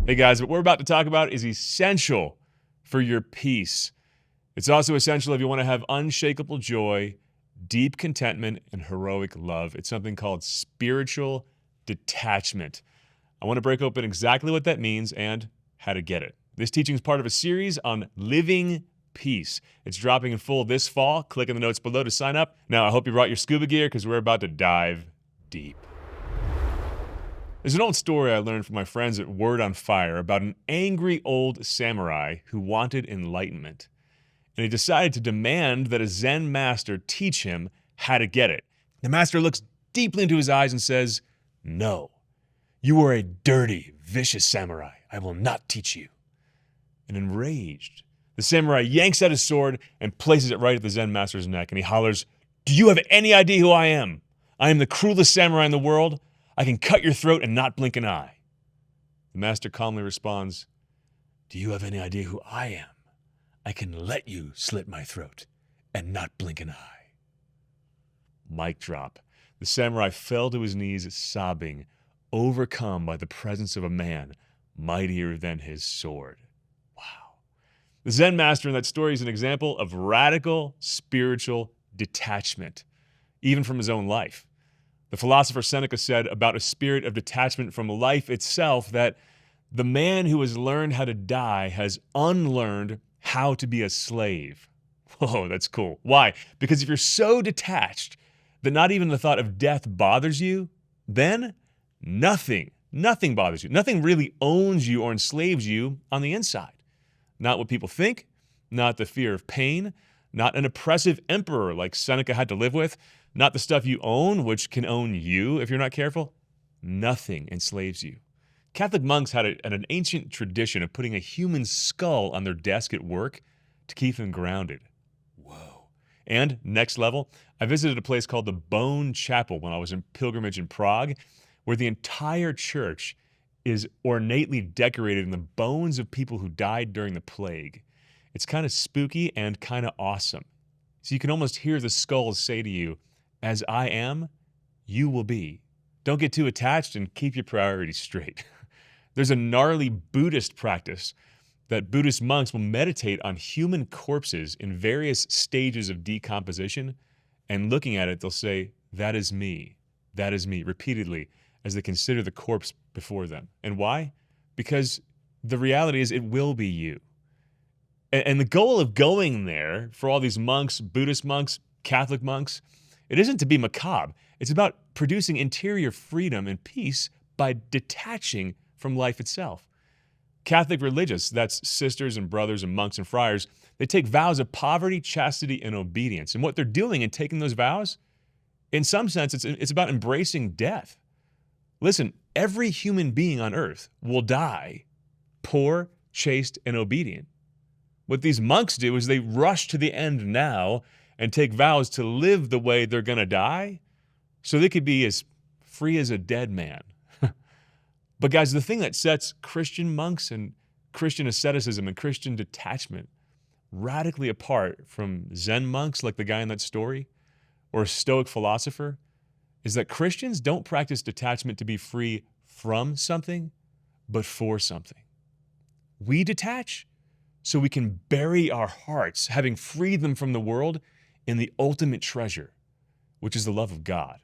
Hey guys, what we're about to talk about is essential for your peace. It's also essential if you want to have unshakable joy, deep contentment, and heroic love. It's something called spiritual detachment. I want to break open exactly what that means and how to get it. This teaching is part of a series on living peace. It's dropping in full this fall. Click in the notes below to sign up. Now, I hope you brought your scuba gear because we're about to dive deep. There's an old story I learned from my friends at Word on Fire about an angry old samurai who wanted enlightenment. And he decided to demand that a Zen master teach him how to get it. The master looks deeply into his eyes and says, "No, you are a dirty, vicious samurai. I will not teach you." And enraged, the samurai yanks out his sword and places it right at the Zen master's neck, and he hollers, "Do you have any idea who I am? I am the cruelest samurai in the world. I can cut your throat and not blink an eye." The master calmly responds, "Do you have any idea who I am? I can let you slit my throat and not blink an eye." Mic drop. The samurai fell to his knees sobbing, overcome by the presence of a man mightier than his sword. Wow. The Zen master in that story is an example of radical spiritual detachment, even from his own life. The philosopher Seneca said about a spirit of detachment from life itself that the man who has learned how to die has unlearned how to be a slave. Whoa, that's cool. Why? Because if you're so detached that not even the thought of death bothers you, then nothing bothers you. Nothing really owns you or enslaves you on the inside. Not what people think, not the fear of pain, not an oppressive emperor like Seneca had to live with, not the stuff you own, which can own you if you're not careful. Nothing enslaves you. Catholic monks had an ancient tradition of putting a human skull on their desk at work to keep them grounded. Whoa. And next level, I visited a place called the Bone Chapel when I was in pilgrimage in Prague, where the entire church is ornately decorated in the bones of people who died during the plague. It's kind of spooky and kind of awesome. So you can almost hear the skulls say to you, "As I am, you will be. Don't get too attached and keep your priorities straight." There's a gnarly Buddhist practice that Buddhist monks will meditate on human corpses in various stages of decomposition, and looking at it, they'll say, that is me, repeatedly, as they consider the corpse before them. And why? Because the reality is it will be you. And the goal of going there for all these monks, Buddhist monks, Catholic monks, it isn't to be macabre. It's about producing interior freedom and peace by detaching from life itself. Catholic religious, that's sisters and brothers and monks and friars, they take vows of poverty, chastity, and obedience. And what they're doing in taking those vows, in some sense, it's about embracing death. Listen, every human being on earth will die poor, chaste, and obedient. What these monks do is they rush to the end now and take vows to live the way they're going to die so they could be as free as a dead man. But guys, the thing that sets Christian monks and Christian asceticism and Christian detachment radically apart from Zen monks like the guy in that story or a Stoic philosopher is that Christians don't practice detachment to be free from something, but for something. We detach so we can bury our hearts, having freed them from the world, in the ultimate treasure, which is the love of God.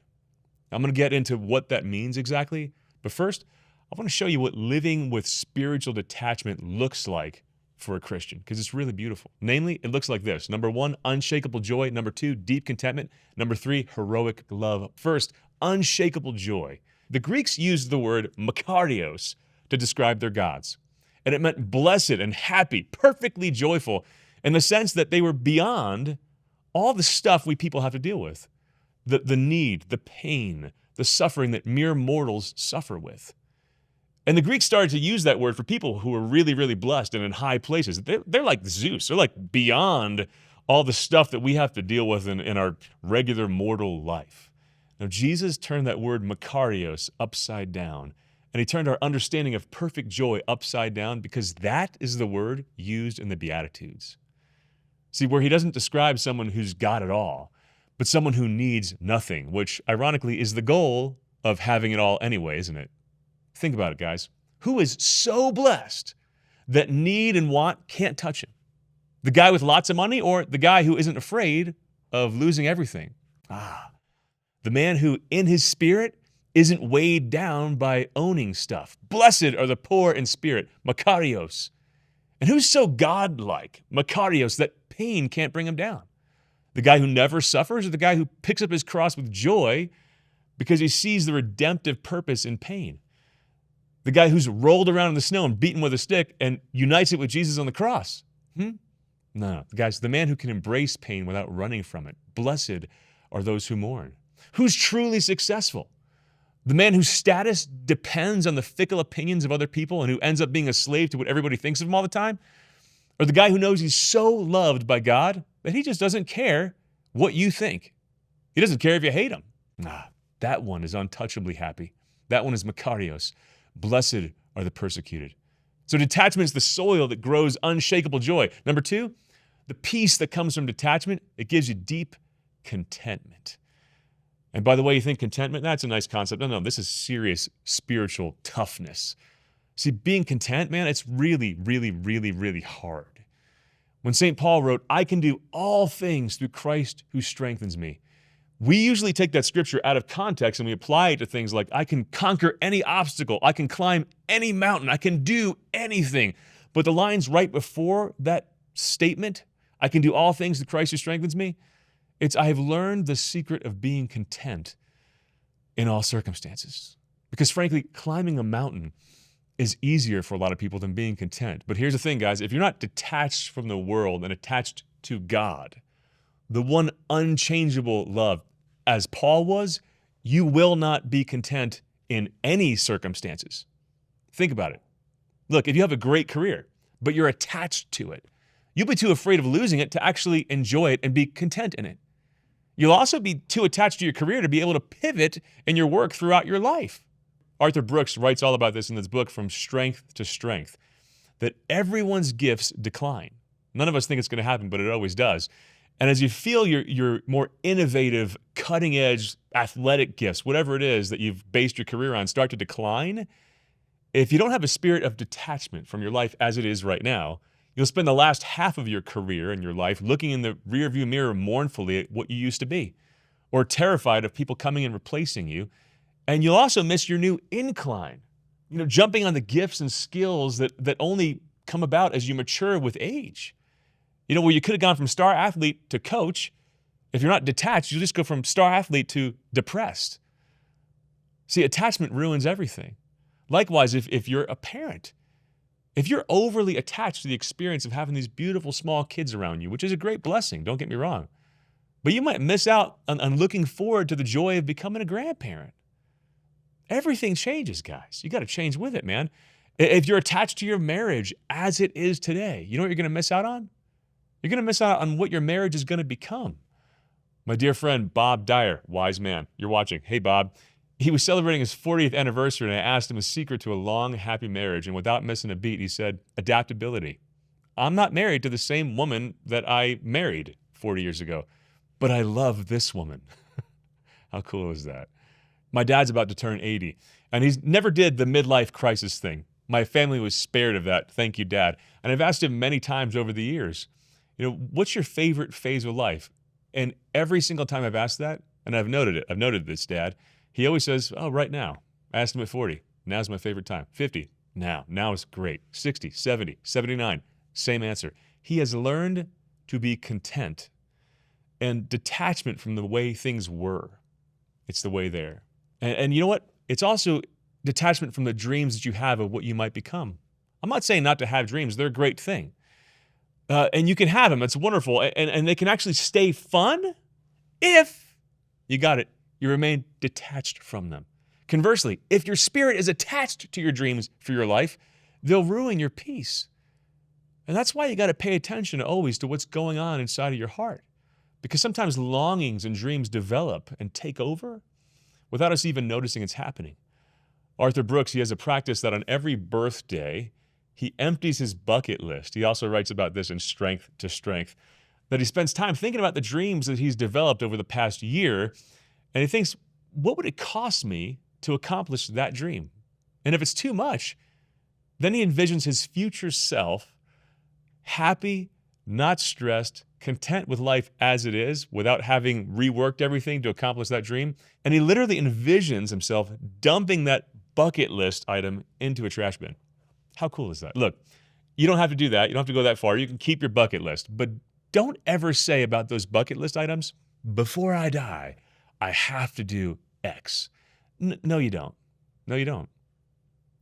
I'm going to get into what that means exactly, but first, I want to show you what living with spiritual detachment looks like for a Christian, because it's really beautiful. Namely, it looks like this. Number 1, unshakable joy. Number 2, deep contentment. Number 3, heroic love. First, unshakable joy. The Greeks used the word makarios to describe their gods, and it meant blessed and happy, perfectly joyful, in the sense that they were beyond all the stuff we people have to deal with, the need, the pain, the suffering that mere mortals suffer with. And the Greeks started to use that word for people who were really, really blessed and in high places. They're like Zeus. They're like beyond all the stuff that we have to deal with in our regular mortal life. Now, Jesus turned that word makarios upside down, and he turned our understanding of perfect joy upside down because that is the word used in the Beatitudes. See, where he doesn't describe someone who's got it all, but someone who needs nothing, which ironically is the goal of having it all anyway, isn't it? Think about it, guys. Who is so blessed that need and want can't touch him? The guy with lots of money or the guy who isn't afraid of losing everything? The man who in his spirit isn't weighed down by owning stuff. Blessed are the poor in spirit, Makarios. And who's so godlike, Makarios, that pain can't bring him down? The guy who never suffers or the guy who picks up his cross with joy because he sees the redemptive purpose in pain? The guy who's rolled around in the snow and beaten with a stick and unites it with Jesus on the cross? No, guys, the man who can embrace pain without running from it. Blessed are those who mourn. Who's truly successful? The man whose status depends on the fickle opinions of other people and who ends up being a slave to what everybody thinks of him all the time? Or the guy who knows he's so loved by God that he just doesn't care what you think? He doesn't care if you hate him. That one is untouchably happy. That one is Makarios. Blessed are the persecuted. So detachment is the soil that grows unshakable joy. Number two, the peace that comes from detachment, it gives you deep contentment. And by the way, you think contentment, that's a nice concept. No, this is serious spiritual toughness. See, being content, man, it's really, really, really, really hard. When St. Paul wrote, I can do all things through Christ who strengthens me, we usually take that scripture out of context and we apply it to things like, I can conquer any obstacle, I can climb any mountain, I can do anything. But the lines right before that statement, I can do all things through Christ who strengthens me, it's, I have learned the secret of being content in all circumstances. Because frankly, climbing a mountain is easier for a lot of people than being content. But here's the thing, guys, if you're not detached from the world and attached to God, the one unchangeable love, as Paul was, you will not be content in any circumstances. Think about it. Look, if you have a great career, but you're attached to it, you'll be too afraid of losing it to actually enjoy it and be content in it. You'll also be too attached to your career to be able to pivot in your work throughout your life. Arthur Brooks writes all about this in his book, From Strength to Strength, that everyone's gifts decline. None of us think it's going to happen, but it always does. And as you feel your more innovative, cutting-edge athletic gifts, whatever it is that you've based your career on, start to decline, if you don't have a spirit of detachment from your life as it is right now, you'll spend the last half of your career and your life looking in the rearview mirror mournfully at what you used to be, or terrified of people coming and replacing you. And you'll also miss your new incline, jumping on the gifts and skills that only come about as you mature with age. Where you could have gone from star athlete to coach, if you're not detached, you'll just go from star athlete to depressed. See, attachment ruins everything. Likewise, if you're a parent, if you're overly attached to the experience of having these beautiful small kids around you, which is a great blessing, don't get me wrong, but you might miss out on looking forward to the joy of becoming a grandparent. Everything changes, guys. You got to change with it, man. If you're attached to your marriage as it is today, you know what you're going to miss out on? You're going to miss out on what your marriage is going to become. My dear friend, Bob Dyer, wise man, you're watching. Hey, Bob. He was celebrating his 40th anniversary, and I asked him a secret to a long, happy marriage. And without missing a beat, he said, adaptability. I'm not married to the same woman that I married 40 years ago, but I love this woman. How cool is that? My dad's about to turn 80, and he's never did the midlife crisis thing. My family was spared of that. Thank you, Dad. And I've asked him many times over the years, what's your favorite phase of life? And every single time I've asked that, and I've noted this, Dad, he always says, right now. I asked him at 40. Now's my favorite time. 50. Now is great. 60, 70, 79. Same answer. He has learned to be content and detachment from the way things were. It's the way there. And you know what? It's also detachment from the dreams that you have of what you might become. I'm not saying not to have dreams. They're a great thing. And you can have them. It's wonderful. And they can actually stay fun if, you got it, you remain detached from them. Conversely, if your spirit is attached to your dreams for your life, they'll ruin your peace. And that's why you got to pay attention always to what's going on inside of your heart. Because sometimes longings and dreams develop and take over without us even noticing it's happening. Arthur Brooks, he has a practice that on every birthday, he empties his bucket list. He also writes about this in Strength to Strength, that he spends time thinking about the dreams that he's developed over the past year, and he thinks, what would it cost me to accomplish that dream? And if it's too much, Then he envisions his future self happy, not stressed, content with life as it is without having reworked everything to accomplish that dream. And he literally envisions himself dumping that bucket list item into a trash bin. How cool is that? Look, you don't have to do that. You don't have to go that far. You can keep your bucket list. But don't ever say about those bucket list items, before I die, I have to do X. No, you don't. No, you don't.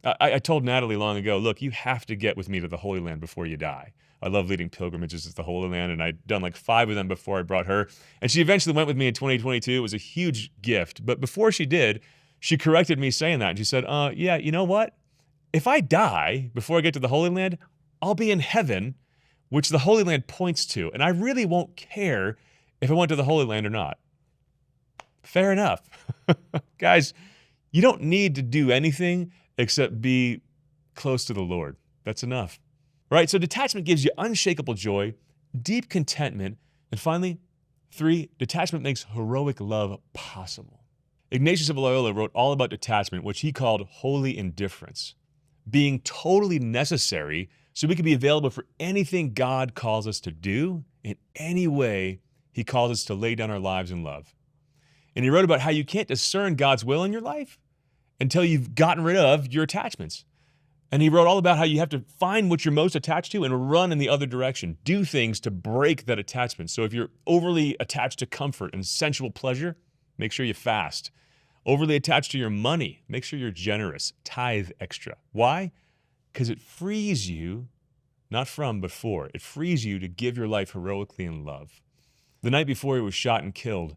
I told Natalie long ago, look, you have to get with me to the Holy Land before you die. I love leading pilgrimages to the Holy Land, and I'd done like 5 of them before I brought her. And she eventually went with me in 2022. It was a huge gift. But before she did, she corrected me saying that. And she said, yeah, you know what? If I die before I get to the Holy Land, I'll be in heaven, which the Holy Land points to. And I really won't care if I went to the Holy Land or not. Fair enough. Guys, you don't need to do anything except be close to the Lord. That's enough. Right? So detachment gives you unshakable joy, deep contentment, and finally, 3, detachment makes heroic love possible. Ignatius of Loyola wrote all about detachment, which he called holy indifference, being totally necessary so we can be available for anything God calls us to do in any way he calls us to lay down our lives in love. And he wrote about how you can't discern God's will in your life until you've gotten rid of your attachments. And he wrote all about how you have to find what you're most attached to and run in the other direction. Do things to break that attachment. So if you're overly attached to comfort and sensual pleasure, make sure you fast. Overly attached to your money, make sure you're generous. Tithe extra. Why? Because it frees you, not from, but for. It frees you to give your life heroically in love. The night before he was shot and killed,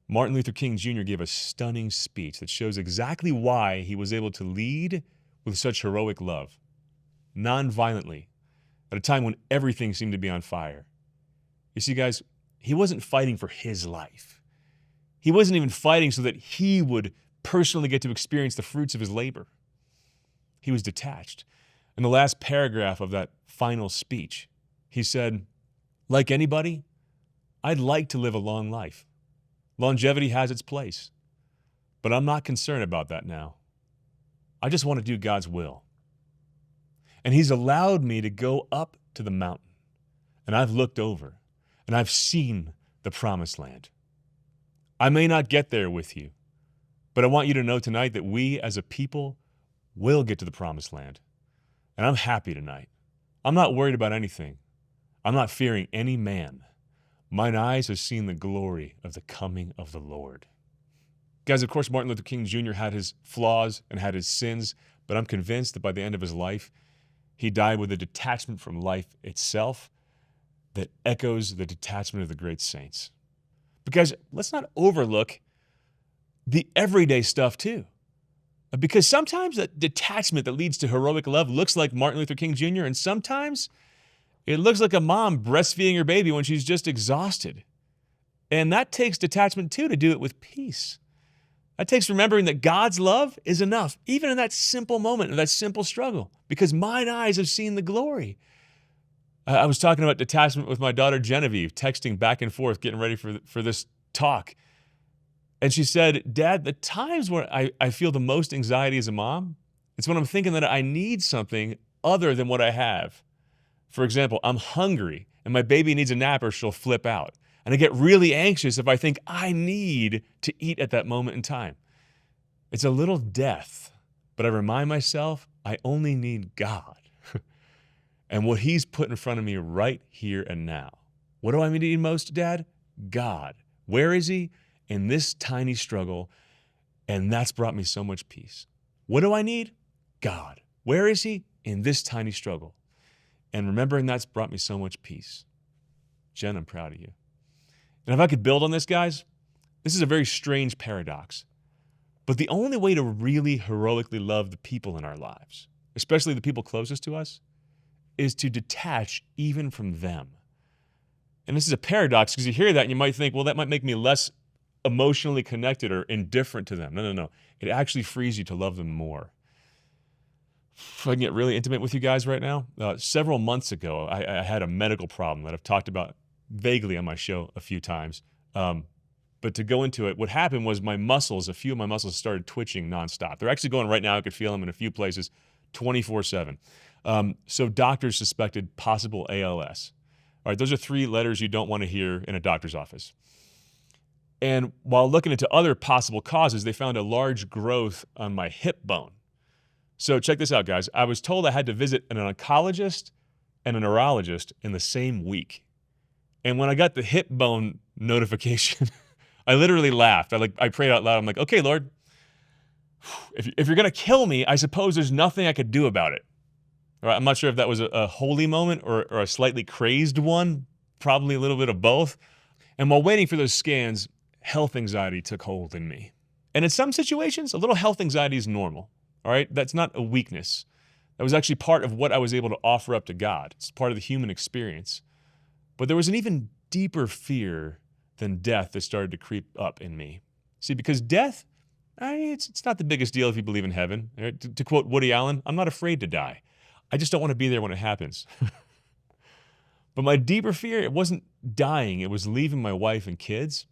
Martin Luther King Jr. gave a stunning speech that shows exactly why he was able to lead with such heroic love, non-violently, at a time when everything seemed to be on fire. You see, guys, he wasn't fighting for his life. He wasn't even fighting so that he would personally get to experience the fruits of his labor. He was detached. In the last paragraph of that final speech, he said, like anybody, I'd like to live a long life. Longevity has its place, but I'm not concerned about that now. I just want to do God's will. And he's allowed me to go up to the mountain, and I've looked over, and I've seen the promised land. I may not get there with you, but I want you to know tonight that we as a people will get to the promised land. And I'm happy tonight. I'm not worried about anything. I'm not fearing any man. Mine eyes have seen the glory of the coming of the Lord. Guys, of course, Martin Luther King Jr. had his flaws and had his sins, but I'm convinced that by the end of his life, he died with a detachment from life itself that echoes the detachment of the great saints. Because let's not overlook the everyday stuff too. Because sometimes that detachment that leads to heroic love looks like Martin Luther King Jr., and sometimes it looks like a mom breastfeeding her baby when she's just exhausted. And that takes detachment too, to do it with peace. That takes remembering that God's love is enough, even in that simple moment, in that simple struggle, because mine eyes have seen the glory. I was talking about detachment with my daughter Genevieve, texting back and forth, getting ready for this talk. And she said, Dad, the times where I feel the most anxiety as a mom, it's when I'm thinking that I need something other than what I have. For example, I'm hungry and my baby needs a nap or she'll flip out. And I get really anxious if I think I need to eat at that moment in time. It's a little death, but I remind myself I only need God and what he's put in front of me right here and now. What do I need most, Dad? God. Where is he? In this tiny struggle, and that's brought me so much peace. What do I need? God. Where is he? In this tiny struggle. And remembering that's brought me so much peace. Jen, I'm proud of you. And if I could build on this, guys, this is a very strange paradox. But the only way to really heroically love the people in our lives, especially the people closest to us, is to detach even from them. And this is a paradox because you hear that and you might think, well, that might make me less emotionally connected or indifferent to them. No. It actually frees you to love them more. If I can get really intimate with you guys right now, several months ago, I had a medical problem that I've talked about vaguely on my show a few times. But to go into it, what happened was a few of my muscles started twitching nonstop. They're actually going right now. I could feel them in a few places, 24/7. So doctors suspected possible ALS. All right, those are 3 letters you don't want to hear in a doctor's office. And while looking into other possible causes, they found a large growth on my hip bone. So check this out, guys. I was told I had to visit an oncologist and a neurologist in the same week. And when I got the hip bone notification, I literally laughed. I prayed out loud. I'm like, okay, Lord, if you're going to kill me, I suppose there's nothing I could do about it. All right, I'm not sure if that was a holy moment or a slightly crazed one, probably a little bit of both. And while waiting for those scans, health anxiety took hold in me. And in some situations, a little health anxiety is normal. All right, that's not a weakness. That was actually part of what I was able to offer up to God. It's part of the human experience. But there was an even deeper fear than death that started to creep up in me. See, because death, it's not the biggest deal if you believe in heaven. To quote Woody Allen, I'm not afraid to die. I just don't want to be there when it happens. But my deeper fear, it wasn't dying. It was leaving my wife and kids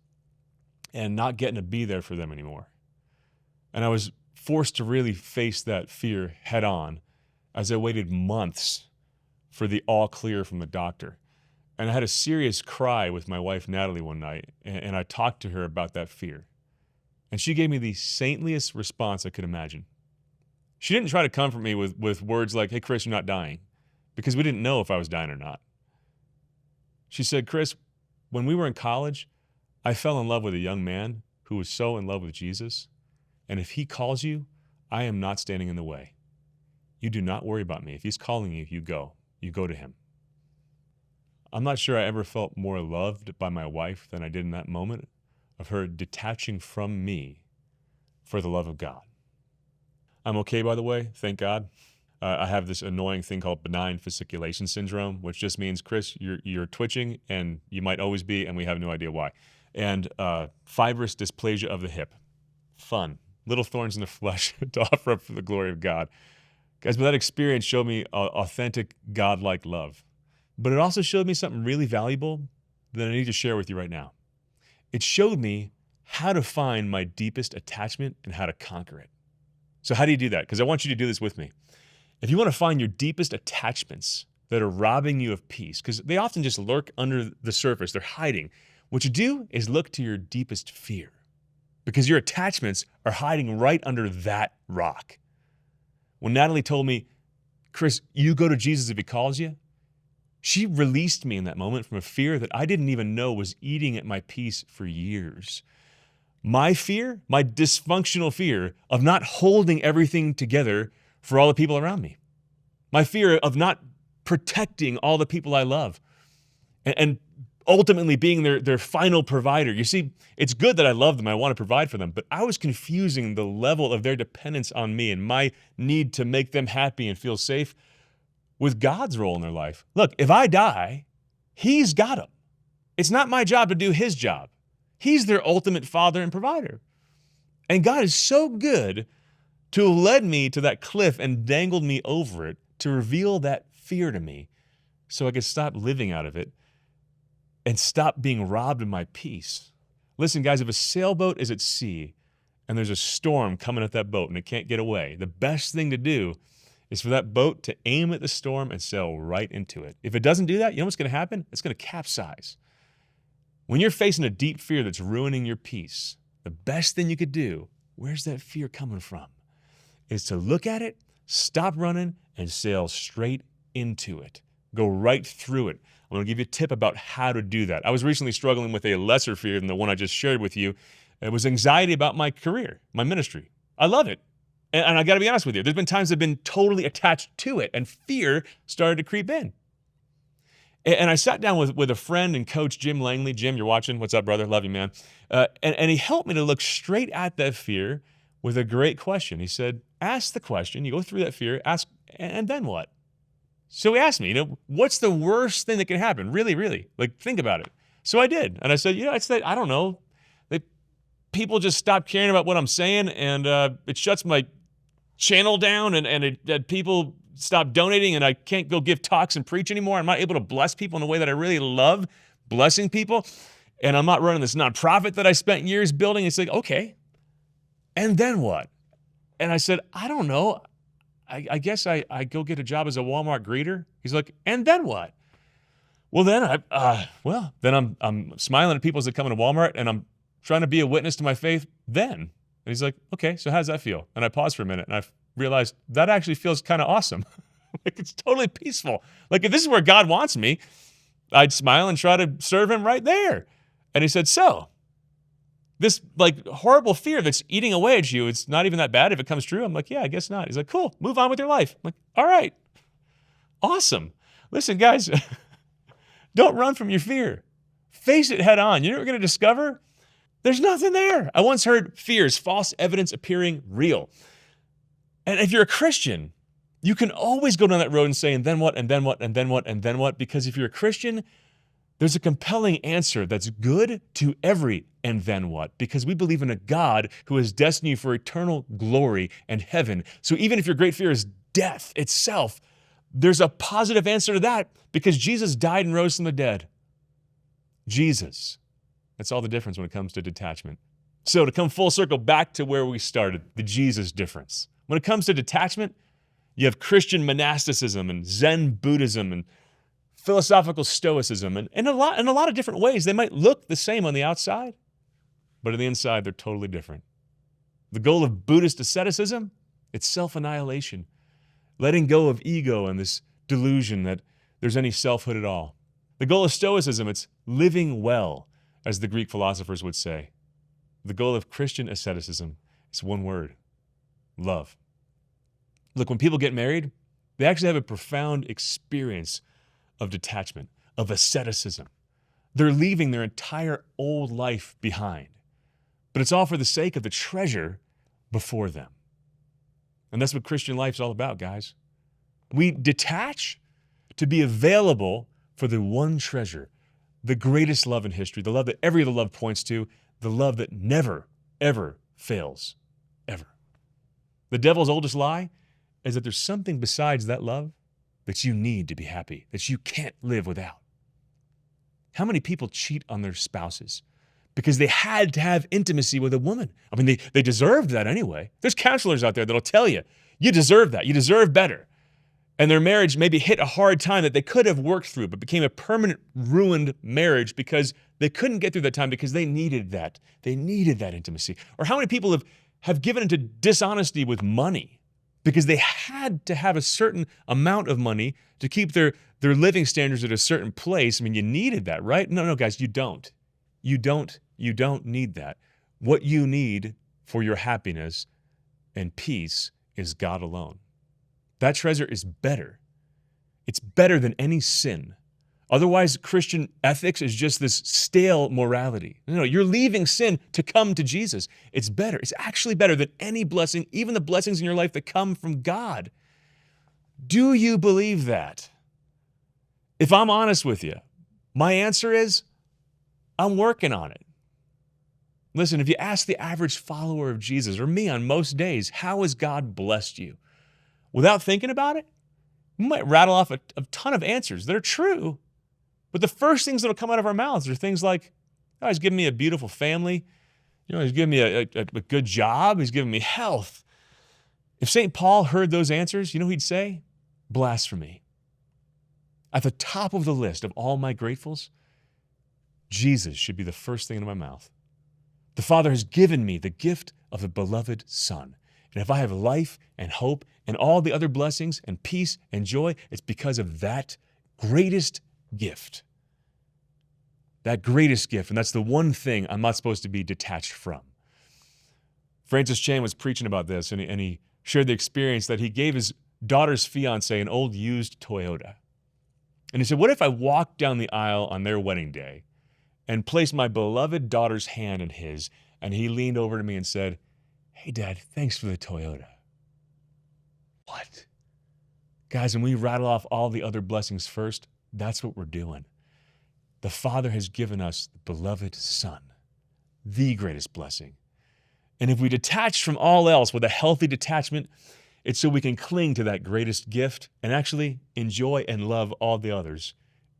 and not getting to be there for them anymore. And I was forced to really face that fear head on as I waited months for the all clear from the doctor. And I had a serious cry with my wife, Natalie, one night, and I talked to her about that fear. And she gave me the saintliest response I could imagine. She didn't try to comfort me with words like, hey, Chris, you're not dying, because we didn't know if I was dying or not. She said, Chris, when we were in college, I fell in love with a young man who was so in love with Jesus. And if he calls you, I am not standing in the way. You do not worry about me. If he's calling you, you go. You go to him. I'm not sure I ever felt more loved by my wife than I did in that moment of her detaching from me for the love of God. I'm okay, by the way, thank God. I have this annoying thing called benign fasciculation syndrome, which just means, Chris, you're twitching, and you might always be, and we have no idea why. And fibrous dysplasia of the hip. Fun. Little thorns in the flesh to offer up for the glory of God. Guys, but that experience showed me authentic, God-like love. But it also showed me something really valuable that I need to share with you right now. It showed me how to find my deepest attachment and how to conquer it. So how do you do that? Because I want you to do this with me. If you want to find your deepest attachments that are robbing you of peace, because they often just lurk under the surface, they're hiding. What you do is look to your deepest fear, because your attachments are hiding right under that rock. When Natalie told me, Chris, you go to Jesus if he calls you, she released me in that moment from a fear that I didn't even know was eating at my peace for years. My fear, my dysfunctional fear of not holding everything together for all the people around me. My fear of not protecting all the people I love and ultimately being their final provider. You see, it's good that I love them, I want to provide for them, but I was confusing the level of their dependence on me and my need to make them happy and feel safe with God's role in their life. Look, if I die, he's got them. It's not my job to do his job. He's their ultimate father and provider. And God is so good to have led me to that cliff and dangled me over it to reveal that fear to me so I could stop living out of it and stop being robbed of my peace. Listen, guys, if a sailboat is at sea and there's a storm coming at that boat and it can't get away, the best thing to do is for that boat to aim at the storm and sail right into it. If it doesn't do that, you know what's going to happen? It's going to capsize. When you're facing a deep fear that's ruining your peace, the best thing you could do, where's that fear coming from, is to look at it, stop running, and sail straight into it. Go right through it. I'm going to give you a tip about how to do that. I was recently struggling with a lesser fear than the one I just shared with you. It was anxiety about my career, my ministry. I love it. And I got to be honest with you, there's been times I've been totally attached to it, and fear started to creep in. And I sat down with a friend and coach, Jim Langley. Jim, you're watching. What's up, brother? Love you, man. And he helped me to look straight at that fear with a great question. He said, ask the question. You go through that fear, ask, and then what? So he asked me, what's the worst thing that can happen? Really, really. Like, think about it. So I did. And I said, it's that, I don't know, that people just stop caring about what I'm saying, and it shuts my channel down, and people stop donating, and I can't go give talks and preach anymore. I'm not able to bless people in a way that I really love blessing people. And I'm not running this nonprofit that I spent years building. It's like, okay, and then what? And I said, I don't know. I guess I go get a job as a Walmart greeter. He's like, and then what? Well, then I'm smiling at people as they come into Walmart, and I'm trying to be a witness to my faith then. And he's like, okay, so how does that feel? And I paused for a minute, and I realized that actually feels kind of awesome. Like, it's totally peaceful. Like, if this is where God wants me, I'd smile and try to serve him right there. And he said, so this like horrible fear that's eating away at you, it's not even that bad if it comes true. I'm like, yeah, I guess not. He's like, cool, move on with your life. I'm like, all right, awesome. Listen, guys, don't run from your fear. Face it head on. You know what we're going to discover? There's nothing there. I once heard fears, false evidence appearing real. And if you're a Christian, you can always go down that road and say, and then what, and then what, and then what, and then what? Because if you're a Christian, there's a compelling answer that's good to every and then what? Because we believe in a God who has destined you for eternal glory and heaven. So even if your great fear is death itself, there's a positive answer to that because Jesus died and rose from the dead. Jesus. That's all the difference when it comes to detachment. So to come full circle back to where we started, the Jesus difference. When it comes to detachment, you have Christian monasticism and Zen Buddhism and philosophical stoicism, and in a lot of different ways. They might look the same on the outside, but on the inside, they're totally different. The goal of Buddhist asceticism, it's self-annihilation, letting go of ego and this delusion that there's any selfhood at all. The goal of Stoicism, it's living well, as the Greek philosophers would say. The goal of Christian asceticism is one word: love. Look, when people get married, they actually have a profound experience of detachment, of asceticism. They're leaving their entire old life behind. But it's all for the sake of the treasure before them. And that's what Christian life's all about, guys. We detach to be available for the one treasure, the greatest love in history, the love that every other love points to, the love that never, ever fails, ever. The devil's oldest lie is that there's something besides that love that you need to be happy, that you can't live without. How many people cheat on their spouses because they had to have intimacy with a woman? I mean, they deserved that anyway. There's counselors out there that'll tell you, you deserve that, you deserve better. And their marriage maybe hit a hard time that they could have worked through, but became a permanent ruined marriage because they couldn't get through that time because they needed that. They needed that intimacy. Or how many people have given into dishonesty with money because they had to have a certain amount of money to keep their living standards at a certain place. I mean, you needed that, right? No, guys, you don't. You don't need that. What you need for your happiness and peace is God alone. That treasure is better. It's better than any sin. Otherwise, Christian ethics is just this stale morality. No, you're leaving sin to come to Jesus. It's better. It's actually better than any blessing, even the blessings in your life that come from God. Do you believe that? If I'm honest with you, my answer is, I'm working on it. Listen, if you ask the average follower of Jesus, or me on most days, how has God blessed you? Without thinking about it, you might rattle off a ton of answers that are true. But the first things that will come out of our mouths are things like, oh, he's given me a beautiful family. He's given me a good job. He's given me health. If St. Paul heard those answers, you know what he'd say? Blasphemy. At the top of the list of all my gratefuls, Jesus should be the first thing in my mouth. The Father has given me the gift of a beloved Son. And if I have life and hope and all the other blessings and peace and joy, it's because of that greatest gift. That greatest gift. And that's the one thing I'm not supposed to be detached from. Francis Chan was preaching about this, and he shared the experience that he gave his daughter's fiance an old used Toyota. And he said, what if I walked down the aisle on their wedding day and placed my beloved daughter's hand in his, and he leaned over to me and said, hey, Dad, thanks for the Toyota. What? Guys, when we rattle off all the other blessings first, that's what we're doing. The Father has given us the beloved Son, the greatest blessing. And if we detach from all else with a healthy detachment, it's so we can cling to that greatest gift and actually enjoy and love all the others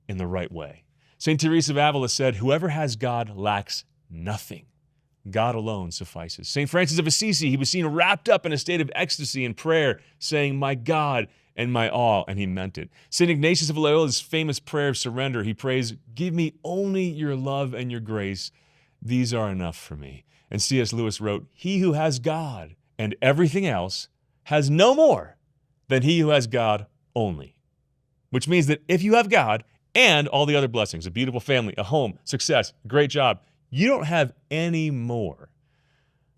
in the right way. St. Teresa of Avila said, whoever has God lacks nothing. God alone suffices. St. Francis of Assisi, he was seen wrapped up in a state of ecstasy in prayer, saying, "My God and my all," and he meant it. St. Ignatius of Loyola's famous prayer of surrender, he prays, "Give me only your love and your grace. These are enough for me." And C.S. Lewis wrote, "He who has God and everything else has no more than he who has God only." Which means that if you have God and all the other blessings, a beautiful family, a home, success, great job, you don't have any more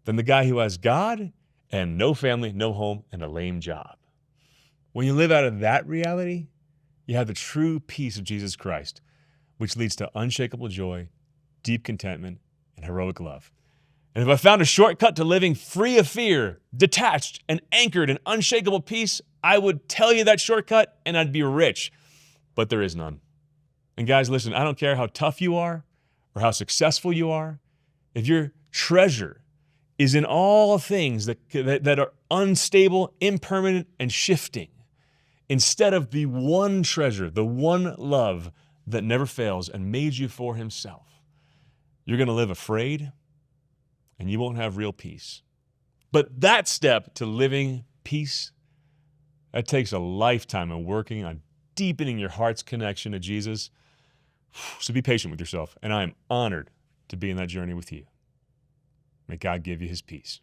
than the guy who has God and no family, no home, and a lame job. When you live out of that reality, you have the true peace of Jesus Christ, which leads to unshakable joy, deep contentment, and heroic love. And if I found a shortcut to living free of fear, detached and anchored in unshakable peace, I would tell you that shortcut and I'd be rich. But there is none. And guys, listen, I don't care how tough you are or how successful you are. If your treasure is in all things that are unstable, impermanent, and shifting, instead of the one treasure, the one love that never fails and made you for himself, you're going to live afraid and you won't have real peace. But that step to living peace, that takes a lifetime of working on deepening your heart's connection to Jesus. So be patient with yourself, and I am honored to be in that journey with you. May God give you his peace.